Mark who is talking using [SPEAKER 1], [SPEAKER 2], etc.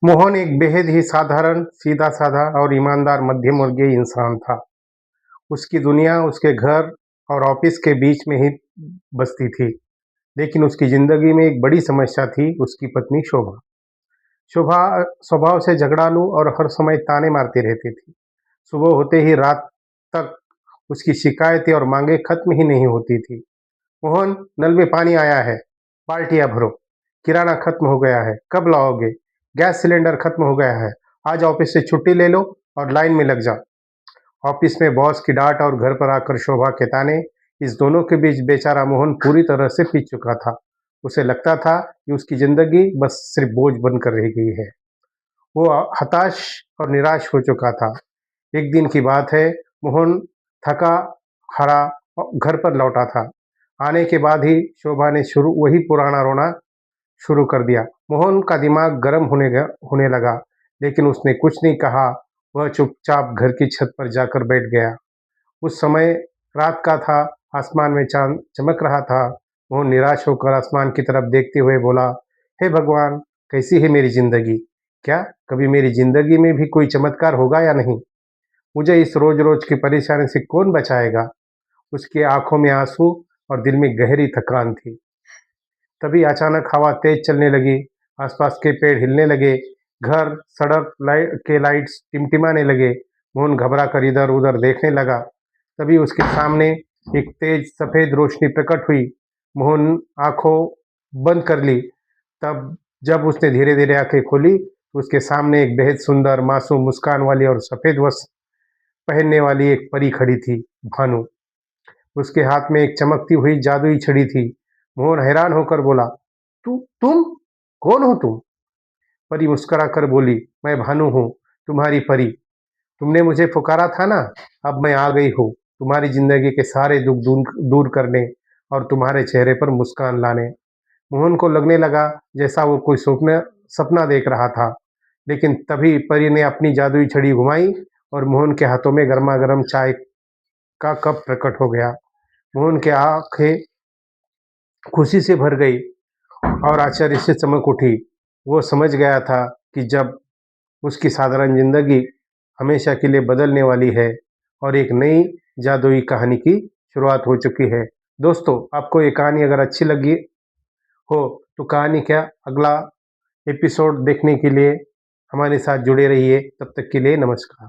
[SPEAKER 1] मोहन एक बेहद ही साधारण, सीधा-साधा और ईमानदार मध्यम वर्गीय इंसान था। उसकी दुनिया उसके घर और ऑफिस के बीच में ही बसती थी। लेकिन उसकी ज़िंदगी में एक बड़ी समस्या थी, उसकी पत्नी शोभा। शोभा स्वभाव से झगड़ालू और हर समय ताने मारती रहती थी। सुबह होते ही रात तक उसकी शिकायतें और माँगें खत्म ही नहीं होती थी। मोहन, नल में पानी आया है, बाल्टियाँ भरो। किराना खत्म हो गया है, कब लाओगे? गैस सिलेंडर खत्म हो गया है, आज ऑफिस से छुट्टी ले लो और लाइन में लग जाओ। ऑफिस में बॉस की डांट और घर पर आकर शोभा के ताने, इस दोनों के बीच बेचारा मोहन पूरी तरह से पिस चुका था। उसे लगता था कि उसकी जिंदगी बस सिर्फ बोझ बनकर रह गई है। वो हताश और निराश हो चुका था। एक दिन की बात है, मोहन थका हारा घर पर लौटा था। आने के बाद ही शोभा ने शुरू वही पुराना रोना शुरू कर दिया। मोहन का दिमाग गर्म होने लगा, लेकिन उसने कुछ नहीं कहा। वह चुपचाप घर की छत पर जाकर बैठ गया। उस समय रात का था, आसमान में चाँद चमक रहा था। मोहन निराश होकर आसमान की तरफ देखते हुए बोला, हे भगवान! कैसी है मेरी ज़िंदगी? क्या कभी मेरी ज़िंदगी में भी कोई चमत्कार होगा या नहीं? मुझे इस रोज़-रोज़ की परेशानी से कौन बचाएगा? उसकी आँखों में आँसू और दिल में गहरी थकान थी। तभी अचानक हवा तेज चलने लगी, आसपास के पेड़ हिलने लगे, घर, सड़क के लाइट्स टिमटिमाने लगे। मोहन घबरा कर इधर-उधर देखने लगा। तभी उसके सामने एक तेज सफेद रोशनी प्रकट हुई। मोहन आंखों बंद कर ली। तब जब उसने धीरे-धीरे आंखें खोली, तो उसके सामने एक बेहद सुंदर, मासूम मुस्कान वाली और सफेद वस्त्र पहनने वाली एक परी खड़ी थी, भानु। उसके हाथ में एक चमकती हुई जादुई छड़ी थी। मोहन हैरान होकर बोला, तुम? कौन हो तुम? परी मुस्कुराकर बोली, मैं भानु हूँ, तुम्हारी परी। तुमने मुझे पुकारा था ना, अब मैं आ गई हूँ, तुम्हारी जिंदगी के सारे दुख दूर दूर करने और तुम्हारे चेहरे पर मुस्कान लाने। मोहन को लगने लगा जैसा वो कोई स्वप्न सपना देख रहा था। लेकिन तभी परी ने अपनी जादुई छड़ी घुमाई और मोहन के हाथों में गर्मा गर्म चाय का कप प्रकट हो गया। मोहन की आंखें खुशी से भर गई और आश्चर्य से चमक उठी। वो समझ गया था कि जब उसकी साधारण जिंदगी हमेशा के लिए बदलने वाली है और एक नई जादुई कहानी की शुरुआत हो चुकी है। दोस्तों, आपको ये कहानी अगर अच्छी लगी हो तो कहानी क्या अगला एपिसोड देखने के लिए हमारे साथ जुड़े रहिए। तब तक के लिए नमस्कार।